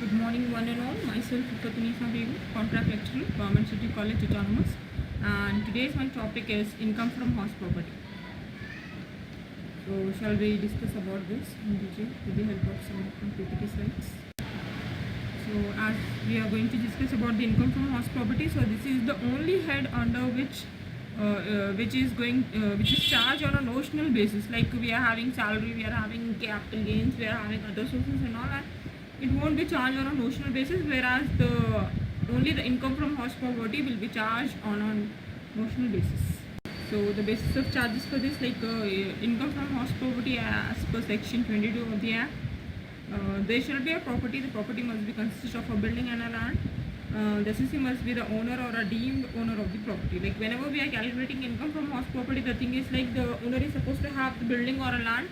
Good morning, one and all. Myself, Fatunisa Begum, contract lecturer, Government City College, Autonomous. And today's my topic is income from house property. So, shall we discuss about this in detail with the help of some PPT slides? So, as we are going to discuss about the income from house property, so this is the only head under which is charged on a notional basis. Like we are having salary, we are having capital gains, we are having other sources and all that. It won't be charged on a notional basis, whereas the income from house property will be charged on a notional basis. So the basis of charges for this, like income from house property as per section 22 of the Act, there shall be a property. The property must be consist of a building and a land. The CC must be the owner or a deemed owner of the property. Like whenever we are calculating income from house property, the thing is like the owner is supposed to have the building or a land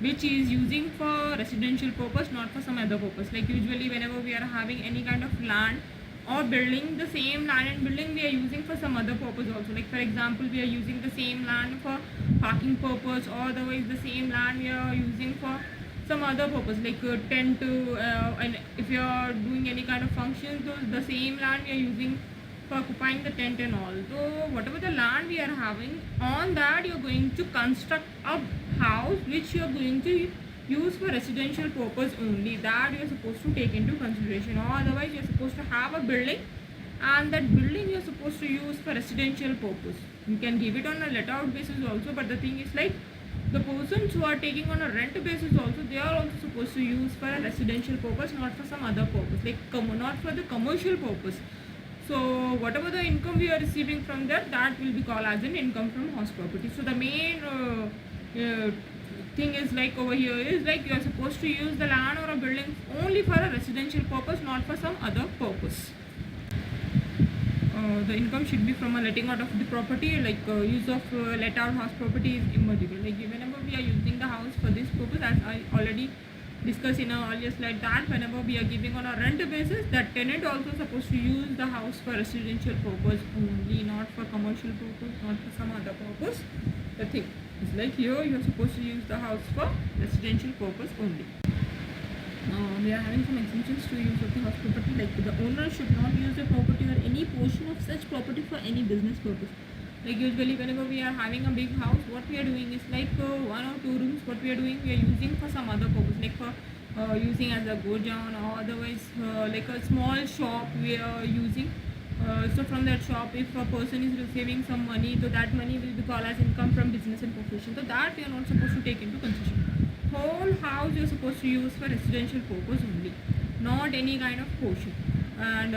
which is using for residential purpose, not for some other purpose. Like usually whenever we are having any kind of land or building, the same land and building we are using for some other purpose also. Like for example, we are using the same land for parking purpose, or otherwise the same land we are using for some other purpose, like tent to and if you are doing any kind of functions, the same land we are using for occupying the tent and all. So whatever the land we are having, on that you are going to construct a house which you are going to use for residential purpose only. That you are supposed to take into consideration, or otherwise you are supposed to have a building and that building you are supposed to use for residential purpose. You can give it on a let out basis also, but the thing is like the persons who are taking on a rent basis also, they are also supposed to use for a residential purpose, not for some other purpose, like not for the commercial purpose. So whatever the income we are receiving from that will be called as an income from house property. So the main thing is like over here is like you are supposed to use the land or a building only for a residential purpose, not for some other purpose. The income should be from a letting out of the property. Like use of let out house property is immaterial. Like whenever we are using the house for this purpose, as I already discussed in our earlier slide, that whenever we are giving on a rent basis, that tenant also supposed to use the house for residential purpose only, not for commercial purpose, not for some other purpose. The thing is like here you are supposed to use the house for residential purpose only. We are having some exemptions to use of the house property, like the owner should not use the property or any portion of such property for any business purpose. Like usually whenever we are having a big house, what we are doing is like one or two rooms, what we are doing, we are using for some other purpose, like for using as a godown, or otherwise like a small shop we are using. So from that shop, if a person is receiving some money, so that money will be called as income from business and profession. So that we are not supposed to take into consideration. Whole house you are supposed to use for residential purpose only, not any kind of portion. And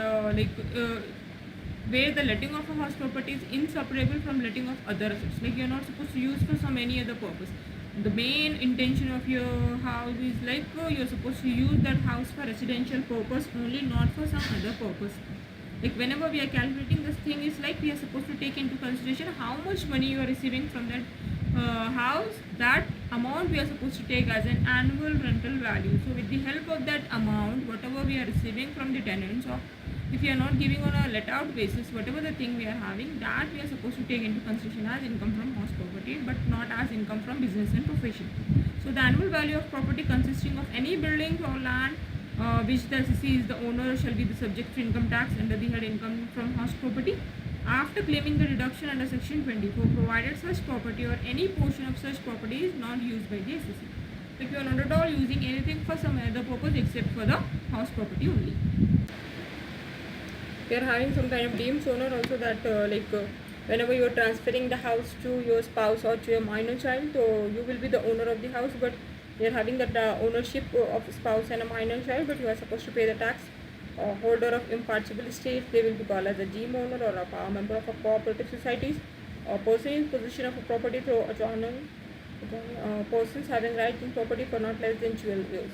where the letting of a house property is inseparable from letting of other assets. Like you are not supposed to use for some any other purpose. The main intention of your house is like you are supposed to use that house for residential purpose only, not for some other purpose. Like whenever we are calculating this thing is like we are supposed to take into consideration how much money you are receiving from that house. That amount we are supposed to take as an annual rental value. So with the help of that amount, whatever we are receiving from the tenants, or if we are not giving on a let out basis, whatever the thing we are having, that we are supposed to take into consideration as income from house property, but not as income from business and profession. So the annual value of property consisting of any building or land which the SEC is the owner shall be the subject to income tax under the head income from house property, after claiming the deduction under section 24, provided such property or any portion of such property is not used by the SEC. Like you are not at all using anything for some other purpose except for the house property only. We are having some kind of deemed owner also, that whenever you are transferring the house to your spouse or to your minor child, so you will be the owner of the house, but you are having that ownership of spouse and a minor child, but you are supposed to pay the tax. Holder of impartible estate, they will be called as a deemed owner or a member of a cooperative societies, or person in possession of a property through autonomy, persons having rights in property for not less than 12 years.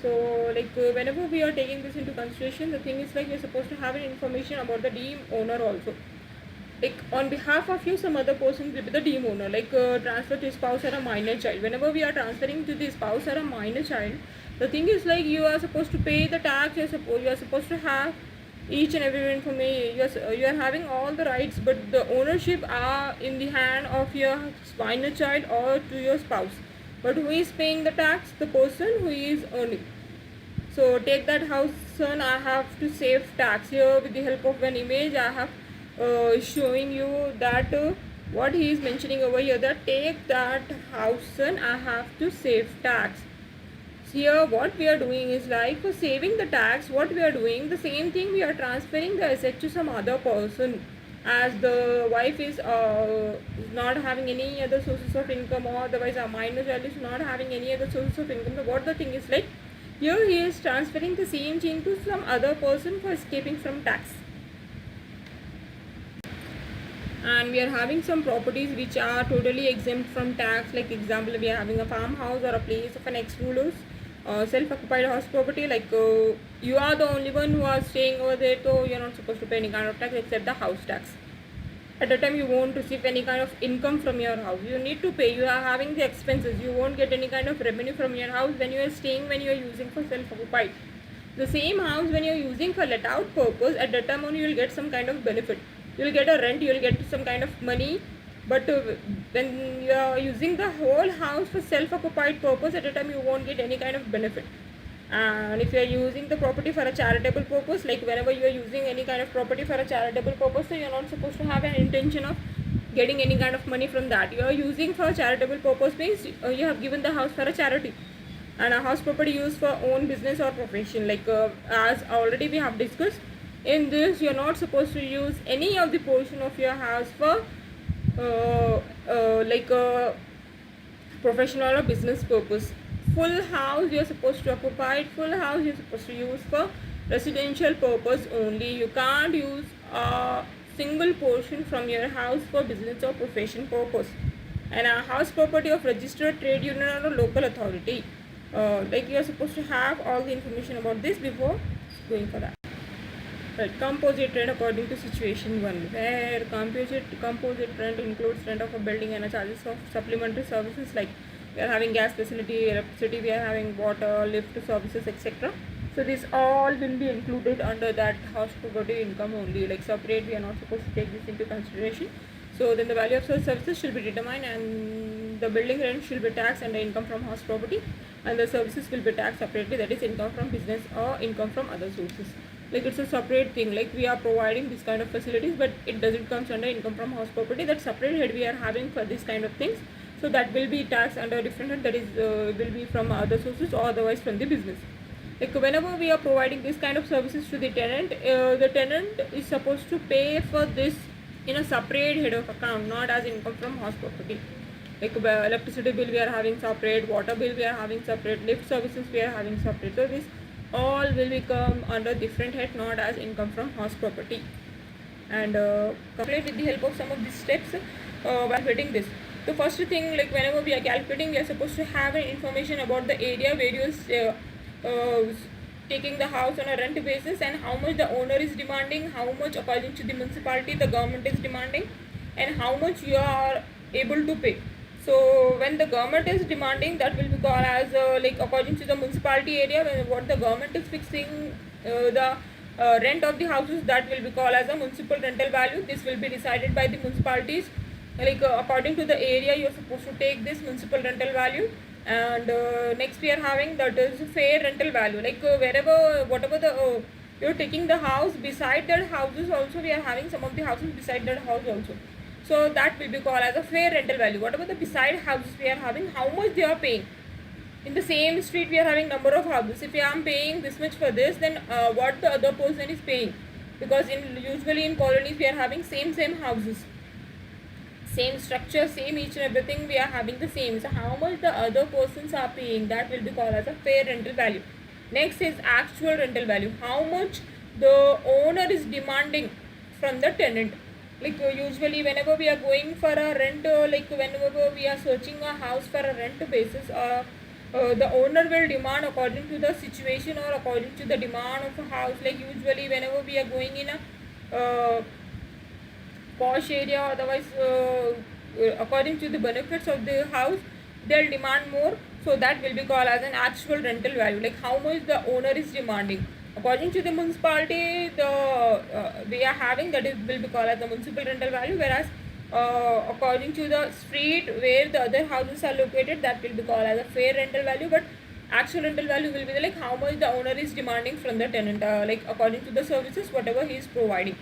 So like whenever we are taking this into consideration, the thing is like we are supposed to have an information about the deemed owner also. Like on behalf of you, some other person will be the deemed owner, like transfer to spouse or a minor child. Whenever we are transferring to the spouse or a minor child, the thing is like you are supposed to pay the tax, you are supposed to have each and every information, you are having all the rights, but the ownership are in the hand of your minor child or to your spouse. But who is paying the tax? The person who is earning. So take that house, son. I have to save tax. Here with the help of an image, I have showing you that what he is mentioning over here, that take that house, son. I have to save tax. Here what we are doing is like for saving the tax, what we are doing, the same thing, we are transferring the asset to some other person, as the wife is not having any other sources of income, or otherwise a minor child is not having any other sources of income. So what the thing is like, here he is transferring the same thing to some other person for escaping from tax. And we are having some properties which are totally exempt from tax, like example, we are having a farmhouse or a place of an ex-ruler's self-occupied house property, like you are the only one who are staying over there, so you're not supposed to pay any kind of tax except the house tax. At that time you won't receive any kind of income from your house, you need to pay, you are having the expenses, you won't get any kind of revenue from your house when you are staying, when you are using for self-occupied. The same house when you are using for let out purpose, at that time only you will get some kind of benefit, you will get a rent, you will get some kind of money. But when you are using the whole house for self-occupied purpose, at a time you won't get any kind of benefit. And if you are using the property for a charitable purpose, like whenever you are using any kind of property for a charitable purpose, so you are not supposed to have an intention of getting any kind of money from that. You are using for a charitable purpose means you have given the house for a charity. And a house property used for own business or profession, like as already we have discussed, in this you are not supposed to use any of the portion of your house for like a professional or business purpose. Full house you are supposed to occupy, full house you are supposed to use for residential purpose only. You can't use a single portion from your house for business or profession purpose. And a house property of registered trade union or a local authority, like you are supposed to have all the information about this before going for that. Right, composite rent according to situation 1, where composite rent includes rent of a building and a charges of supplementary services, like we are having gas facility, electricity, we are having water, lift services, etc. So this all will be included under that house property income only, like separate we are not supposed to take this into consideration. So then the value of such services should be determined, and the building rent should be taxed under income from house property, and the services will be taxed separately, that is income from business or income from other sources. Like it's a separate thing, like we are providing this kind of facilities, but it doesn't come under income from house property, that separate head we are having for this kind of things. So that will be taxed under different head, that is will be from other sources or otherwise from the business. Like whenever we are providing this kind of services to the tenant is supposed to pay for this in a separate head of account, not as income from house property. Like electricity bill we are having separate, water bill we are having separate, lift services we are having separate. So this all will become under different head, not as income from house property. And calculate with the help of some of these steps while getting this. The first thing, like whenever we are calculating, we are supposed to have an information about the area where you are taking the house on a rent basis, and how much the owner is demanding, how much according to the municipality the government is demanding, and how much you are able to pay. So when the government is demanding, that will be called as like according to the municipality area, when what the government is fixing the rent of the houses, that will be called as a municipal rental value. This will be decided by the municipalities, like according to the area you are supposed to take this municipal rental value. And next we are having that is fair rental value, like wherever whatever the you are taking the house, beside that houses also we are having some of the houses beside that house also. So that will be called as a fair rental value. Whatever the beside houses we are having, how much they are paying. In the same street we are having number of houses. If I am paying this much for this, then what the other person is paying, because usually in colonies we are having same houses, same structure, same each and everything we are having the same. So how much the other persons are paying, that will be called as a fair rental value. Next is actual rental value, how much the owner is demanding from the tenant. Like usually whenever we are going for a rent, like whenever we are searching a house for a rent basis, the owner will demand according to the situation or according to the demand of a house. Like usually whenever we are going in a posh area, otherwise according to the benefits of the house, they'll demand more. So that will be called as an actual rental value, like how much the owner is demanding. According to the municipality, the we are having, that is will be called as the municipal rental value, whereas according to the street where the other houses are located, that will be called as a fair rental value. But Actual rental value will be the, like how much the owner is demanding from the tenant, like according to the services whatever he is providing.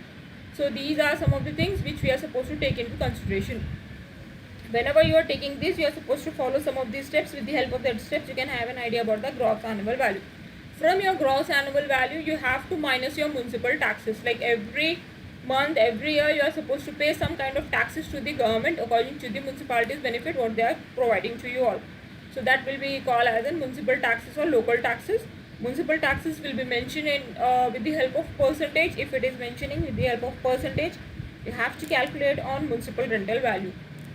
So these are some of the things which we are supposed to take into consideration. Whenever you are taking this, you are supposed to follow some of these steps. With the help of that steps, you can have an idea about the gross annual value. From your gross annual value, you have to minus your municipal taxes. Like every month, every year, you are supposed to pay some kind of taxes to the government according to the municipality's benefit what they are providing to you all. So that will be called as in municipal taxes or local taxes. Municipal taxes will be mentioned in with the help of percentage. If it is mentioning with the help of percentage, you have to calculate on municipal rental value.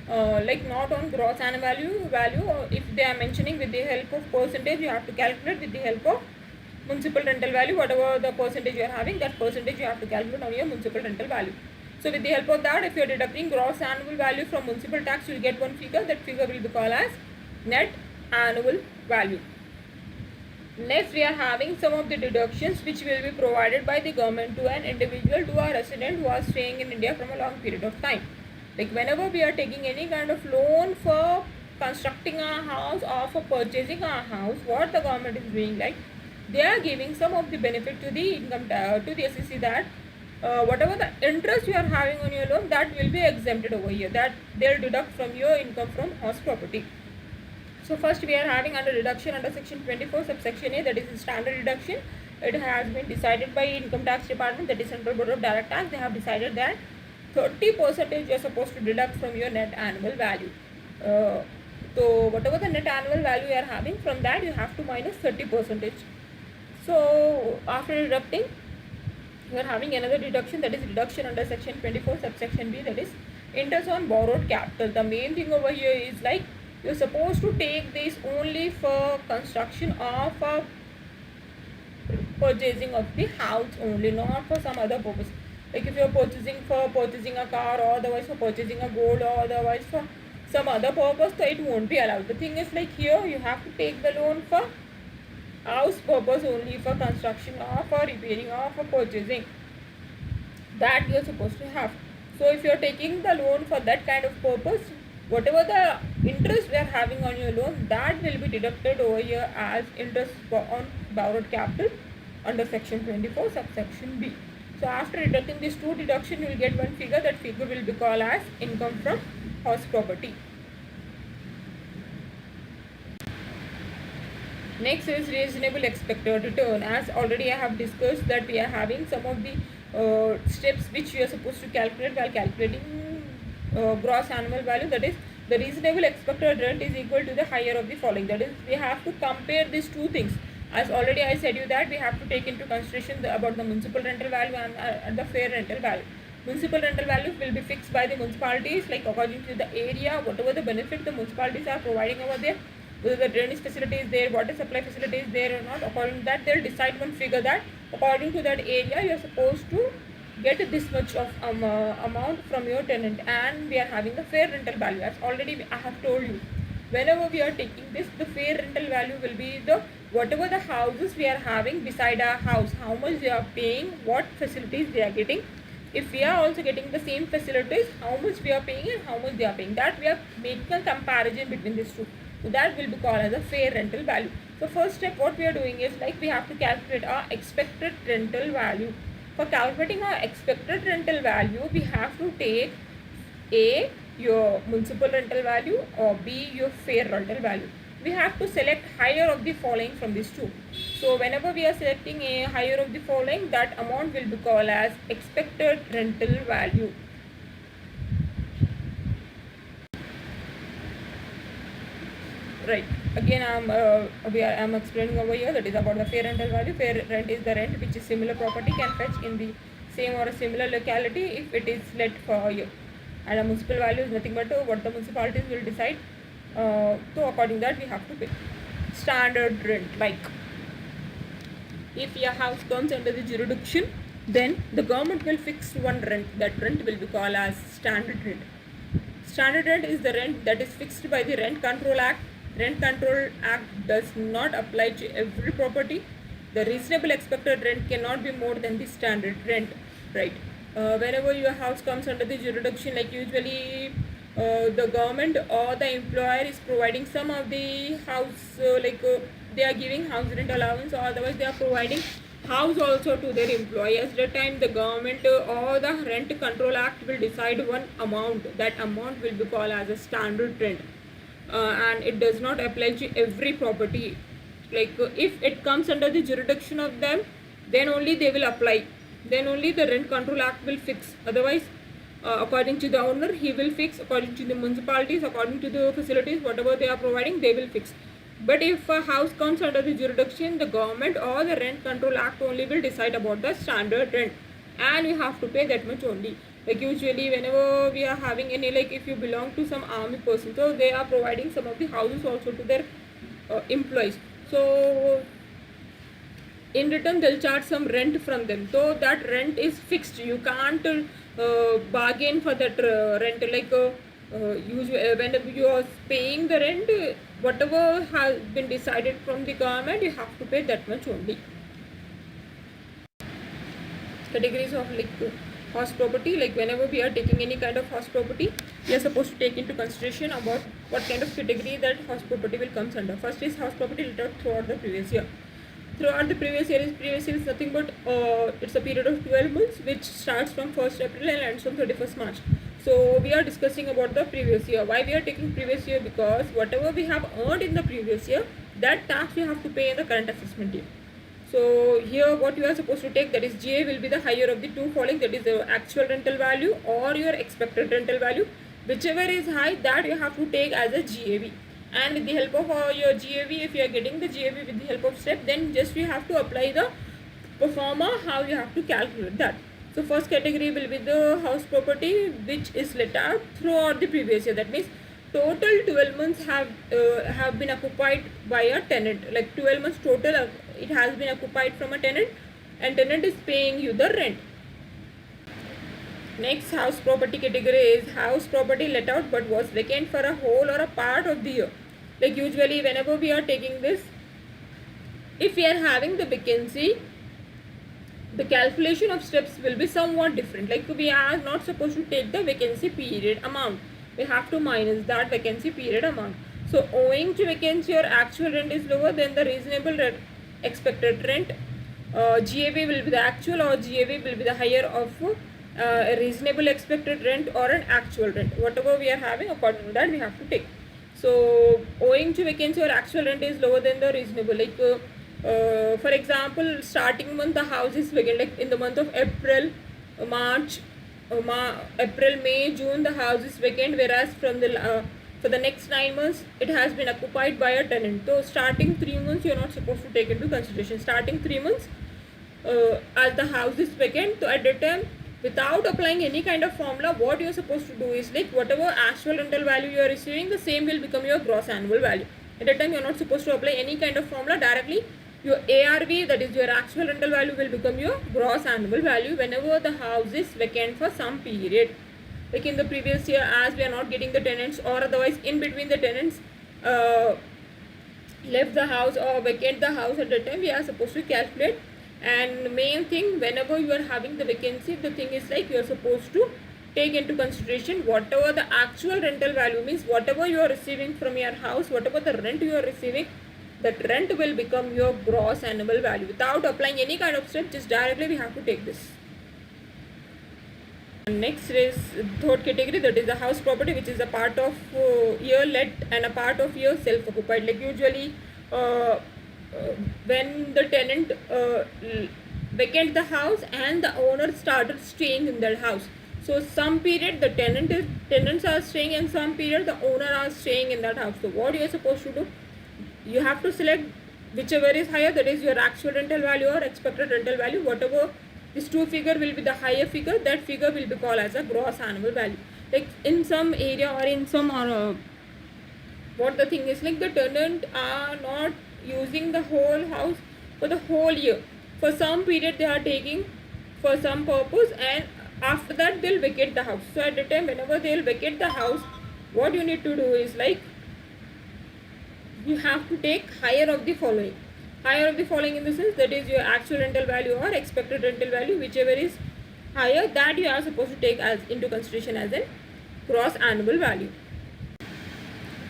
Like not on gross annual value, or if they are mentioning with the help of percentage, you have to calculate with the help of municipal rental value. Whatever the percentage you are having, that percentage you have to calculate on your municipal rental value. So with the help of that, if you are deducting gross annual value from municipal tax, you will get one figure. That figure will be called as net annual value. Next, we are having some of the deductions which will be provided by the government to an individual, to a resident who are staying in India from a long period of time. Like whenever we are taking any kind of loan for constructing a house or for purchasing a house, what the government is doing, like they are giving some of the benefit to the income to the SEC, that whatever the interest you are having on your loan, that will be exempted over here, that they'll deduct from your income from house property. So first we are having under deduction under section 24 subsection A, that is standard deduction. It has been decided by income tax department, that is Central Board of Direct Tax. They have decided that 30% you are supposed to deduct from your net annual value. So whatever the net annual value you are having, from that you have to minus 30%. So after deducting, you are having another deduction, that is deduction under section 24 subsection B, that is interest on borrowed capital. The main thing over here is like you're supposed to take this only for construction of a purchasing of the house only, not for some other purpose. Like if you're purchasing a car, or otherwise for purchasing a gold, or otherwise for some other purpose, so it won't be allowed. The thing is like here you have to take the loan for house purpose only, for construction or for repairing or for purchasing, that you're supposed to have. So if you're taking the loan for that kind of purpose, whatever the interest we are having on your loan, that will be deducted over here as interest on borrowed capital under section 24 subsection B. So after deducting these two deduction, you will get one figure. That figure will be called as income from house property. Next is reasonable expected return. As already I have discussed, that we are having some of the steps which you are supposed to calculate while calculating gross annual value. That is, the reasonable expected rent is equal to the higher of the following. That is, we have to compare these two things. As already I said you that we have to take into consideration about the municipal rental value and the fair rental value. Municipal rental value will be fixed by the municipalities, like according to the area, whatever the benefit the municipalities are providing over there, whether the drainage facility is there, water supply facility is there or not. According to that, they'll decide one figure, that according to that area you are supposed to get this much of amount from your tenant. And we are having the fair rental value, as already I have told you. Whenever we are taking this, the fair rental value will be the whatever the houses we are having beside our house, how much they are paying, what facilities they are getting. If we are also getting the same facilities, how much we are paying and how much they are paying, that we are making a comparison between these two. So that will be called as a fair rental value. So first step what we are doing is like we have to calculate our expected rental value. For calculating our expected rental value, we have to take A, your municipal rental value, or B, your fair rental value. We have to select higher of the following from these two. So whenever we are selecting a higher of the following, that amount will be called as expected rental value. Right. Again, I'm explaining over here, that is about the fair rental value. Fair rent is the rent which is similar property can fetch in the same or a similar locality if it is let for a year. And a municipal value is nothing but what the municipalities will decide. So according that we have to pay. Standard rent, like if your house comes under the jurisdiction, then the government will fix one rent. That rent will be called as standard rent. Standard rent is the rent that is fixed by the Rent Control Act. Rent Control Act does not apply to every property. The reasonable expected rent cannot be more than the standard rent, right? Whenever your house comes under the jurisdiction, like usually the government or the employer is providing some of the house they are giving house rent allowance, or otherwise they are providing house also to their employee. At that time the government or the Rent Control Act will decide one amount. That amount will be called as a standard rent, and it does not apply to every property. Like if it comes under the jurisdiction of them, then only they will apply, then only the Rent Control Act will fix. Otherwise according to the owner he will fix, according to the municipalities, according to the facilities whatever they are providing they will fix. But if a house comes under the jurisdiction, the government or the Rent Control Act only will decide about the standard rent, and you have to pay that much only. Like usually whenever we are having any, like if you belong to some army person, so they are providing some of the houses also to their employees. So in return they'll charge some rent from them, so that rent is fixed. You can't bargain for that rent. Like usually when you are paying the rent, whatever has been decided from the government, you have to pay that much only. Categories of like house property. Like whenever we are taking any kind of house property, we are supposed to take into consideration about what kind of category that house property will comes under. First is house property let out throughout the previous year. Throughout the previous year is nothing but it's a period of 12 months which starts from 1st April and ends on 31st March. So we are discussing about the previous year. Why we are taking previous year? Because whatever we have earned in the previous year, that tax we have to pay in the current assessment year. So here what you are supposed to take, that is GA will be the higher of the two following, that is the actual rental value or your expected rental value. Whichever is high, that you have to take as a GAV. And with the help of your GAV, if you are getting the GAV with the help of STEP, then just you have to apply the pro forma, how you have to calculate that. So first category will be the house property which is let out throughout the previous year. That means total 12 months have been occupied by a tenant. Like 12 months total it has been occupied from a tenant, and tenant is paying you the rent. Next house property category is house property let out but was vacant for a whole or a part of the year. Like usually whenever we are taking this, if we are having the vacancy, the calculation of steps will be somewhat different. Like we are not supposed to take the vacancy period amount, we have to minus that vacancy period amount. So owing to vacancy, your actual rent is lower than the reasonable expected rent. GAV will be the actual, or GAV will be the higher of a reasonable expected rent or an actual rent. Whatever we are having, according to that we have to take. So owing to vacancy, your actual rent is lower than the reasonable. Like for example, starting month the house is vacant. Like in the month of April, March, April, May, June the house is vacant, whereas from the for the next 9 months it has been occupied by a tenant. So starting 3 months you are not supposed to take into consideration. Starting 3 months as the house is vacant, so at that time without applying any kind of formula, what you are supposed to do is, like whatever actual rental value you are receiving, the same will become your gross annual value. At that time you are not supposed to apply any kind of formula. Directly your ARV, that is your actual rental value, will become your gross annual value whenever the house is vacant for some period. Like in the previous year, as we are not getting the tenants, or otherwise in between the tenants left the house or vacate the house, at that time we are supposed to calculate. And main thing, whenever you are having the vacancy, the thing is like you are supposed to take into consideration whatever the actual rental value, means whatever you are receiving from your house, whatever the rent you are receiving, that rent will become your gross annual value without applying any kind of step. Just directly we have to take this. Next is third category, that is the house property which is a part of year let and a part of year self occupied. Like usually when the tenant vacate the house and the owner started staying in that house, so some period the tenants are staying, and some period the owner are staying in that house. So what you are supposed to do, you have to select whichever is higher, that is your actual rental value or expected rental value. Whatever this two figure will be the higher figure, that figure will be called as a gross annual value. Like in some area or in some what the thing is, like the tenant are not using the whole house for the whole year. For some period they are taking for some purpose, and after that they'll vacate the house. So at the time whenever they'll vacate the house, what you need to do is, like you have to take higher of the following. Higher of the following in the sense, that is your actual rental value or expected rental value, whichever is higher, that you are supposed to take as into consideration as a gross annual value.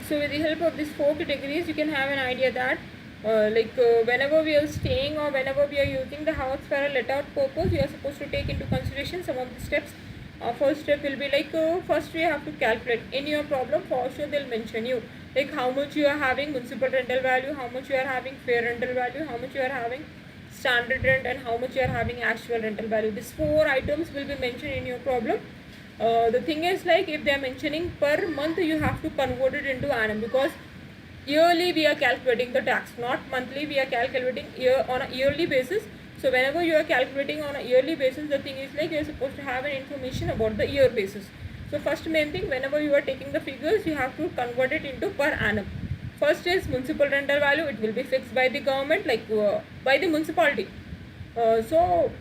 So with the help of these four categories, you can have an idea that whenever we are staying or whenever we are using the house for a let out purpose, we are supposed to take into consideration some of the steps. First step will be first we have to calculate in your problem. For sure they'll mention you like how much you are having municipal rental value, how much you are having fair rental value, how much you are having standard rent, and how much you are having actual rental value. These four items will be mentioned in your problem. The thing is, like, if they are mentioning per month, you have to convert it into annum, because yearly we are calculating the tax, not monthly. We are calculating year on a yearly basis. So whenever you are calculating on a yearly basis, the thing is like you are supposed to have an information about the year basis. So first main thing, whenever you are taking the figures, you have to convert it into per annum. First is municipal rental value. It will be fixed by the government, by the municipality. So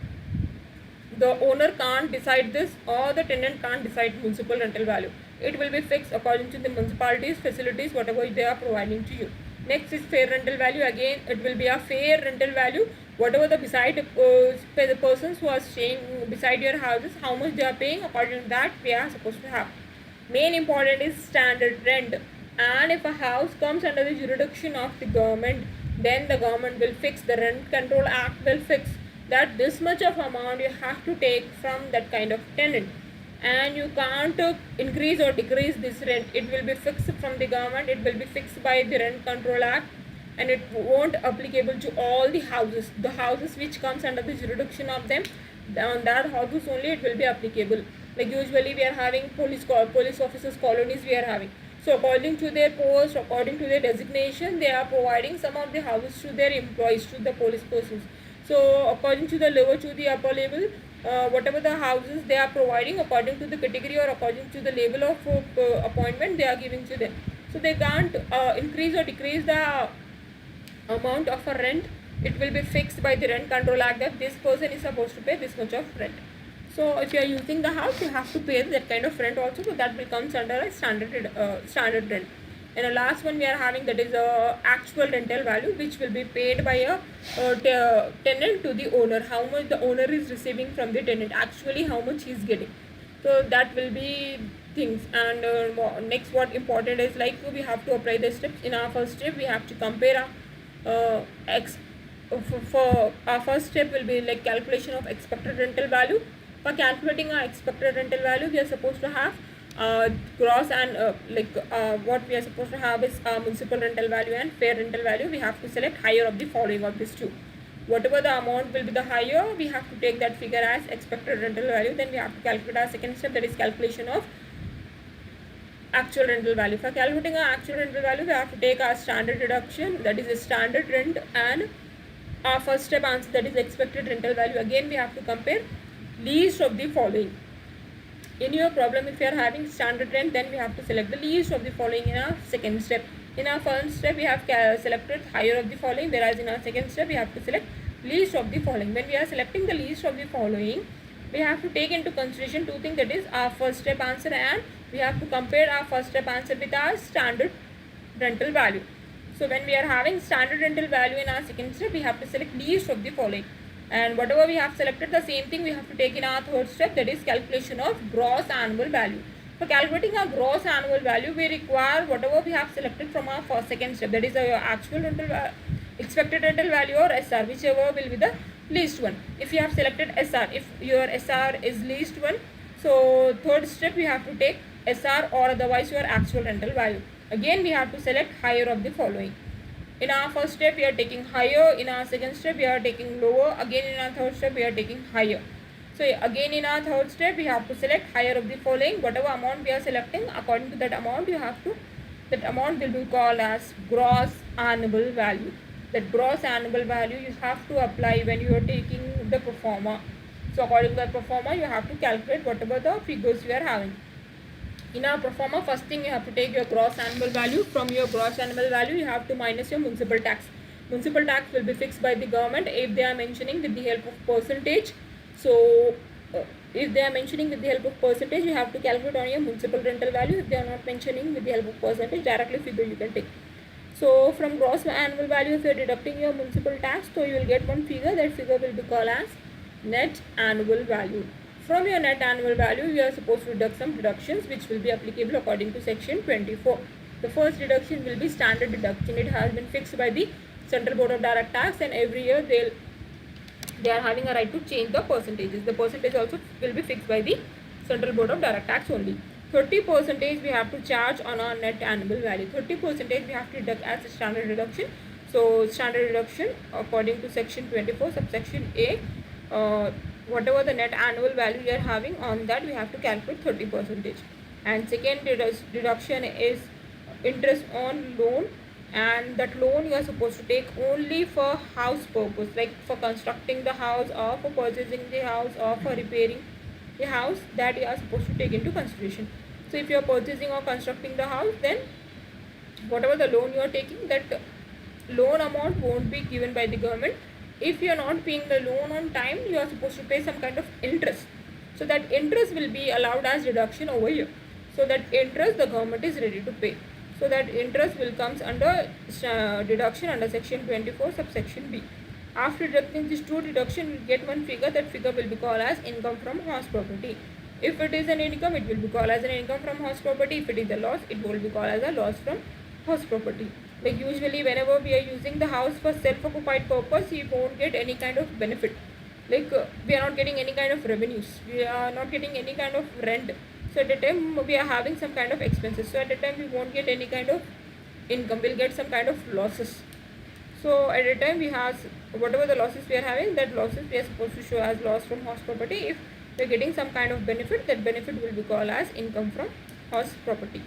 the owner can't decide this, or the tenant can't decide municipal rental value. It will be fixed according to the municipality's facilities, whatever they are providing to you. Next is fair rental value. Again, it will be a fair rental value. Whatever the persons who are staying beside your houses, how much they are paying, according to that we are supposed to have. Main important is standard rent. And if a house comes under the jurisdiction of the government, then the government will fix, the Rent Control Act will fix that this much of amount you have to take from that kind of tenant, and you can't increase or decrease this rent. It will be fixed from the government. It will be fixed by the Rent Control Act, and it won't applicable to all the houses. The houses which comes under the jurisdiction of them, on that houses only it will be applicable. Like usually we are having police officers colonies we are having. So according to their post, according to their designation, they are providing some of the houses to their employees, to the police persons. So according to the lower to the upper level, whatever the houses they are providing, according to the category or according to the level of appointment they are giving to them. So they can't increase or decrease the amount of a rent. It will be fixed by the Rent Control Act that this person is supposed to pay this much of rent. So if you are using the house, you have to pay that kind of rent also. So that will comes under a standard rent. And the last one we are having, that is actual rental value, which will be paid by a tenant to the owner. How much the owner is receiving from the tenant, actually how much he is getting. So that will be things. And next what important is, like, we have to apply the steps. In our first step we have to compare for our first step will be like calculation of expected rental value. For calculating our expected rental value, we are supposed to have gross and what we are supposed to have is municipal rental value and fair rental value. We have to select higher of the following of these two. Whatever the amount will be the higher, we have to take that figure as expected rental value. Then we have to calculate our second step, that is calculation of actual rental value. For calculating our actual rental value, we have to take our standard deduction, that is a standard rent, and our first step answer, that is expected rental value. Again we have to compare least of the following. In your problem, if you are having standard rent, then we have to select the least of the following in our second step. In our first step we have selected higher of the following, whereas in our second step we have to select least of the following. When we are selecting the least of the following, we have to take into consideration two things, that is our first step answer, and we have to compare our first step answer with our standard rental value. So when we are having standard rental value in our second step, we have to select least of the following, and whatever we have selected, the same thing we have to take in our third step, that is calculation of gross annual value. For calculating our gross annual value, we require whatever we have selected from our first second step, that is our actual rental expected rental value or SR, whichever will be the least one. If you have selected SR, if your SR is least one, so third step we have to take SR, or otherwise your actual rental value. Again we have to select higher of the following. In our first step we are taking higher, in our second step we are taking lower, again in our third step we are taking higher. So again in our third step we have to select higher of the following. Whatever amount we are selecting, according to that amount you have to, that amount will be called as gross annual value. That gross annual value you have to apply when you are taking the pro forma. So according to the pro forma you have to calculate whatever the figures you are having. In our pro forma, first thing you have to take your gross annual value. From your gross annual value you have to minus your municipal tax. Municipal tax will be fixed by the government if they are mentioning with the help of percentage. So if they are mentioning with the help of percentage, you have to calculate on your municipal rental value. If they are not mentioning with the help of percentage, directly figure you can take. So from gross annual value, if you are deducting your municipal tax, so you will get one figure. That figure will be called as net annual value. From your net annual value, you are supposed to deduct some deductions which will be applicable according to section 24. The first deduction will be standard deduction. It has been fixed by the Central Board of Direct Tax, and every year they are having a right to change the percentages. The percentage also will be fixed by the Central Board of Direct Tax only. 30% we have to charge on our net annual value. 30% we have to deduct as a standard deduction. So standard deduction according to section 24 subsection A, whatever the net annual value we are having, on that we have to calculate 30%. And second deduction is interest on loan, and that loan you are supposed to take only for house purpose, like for constructing the house or for purchasing the house or for repairing the house, that you are supposed to take into consideration. So if you are purchasing or constructing the house, then whatever the loan you are taking, that loan amount won't be given by the government. If you are not paying the loan on time, you are supposed to pay some kind of interest. So that interest will be allowed as deduction over here. So that interest the government is ready to pay. So that interest will comes under deduction under section 24 subsection B. After deducting these two deduction, we get one figure. That figure will be called as income from house property. If it is an income, it will be called as an income from house property. If it is a loss, it will be called as a loss from house property. Like usually whenever we are using the house for self-occupied purpose, we won't get any kind of benefit. Like we are not getting any kind of revenues. We are not getting any kind of rent. So at the time we are having some kind of expenses. So at the time we won't get any kind of income. We'll get some kind of losses. So at the time we have whatever the losses we are having, that losses we are supposed to show as loss from house property. If we are getting some kind of benefit, that benefit will be called as income from house property.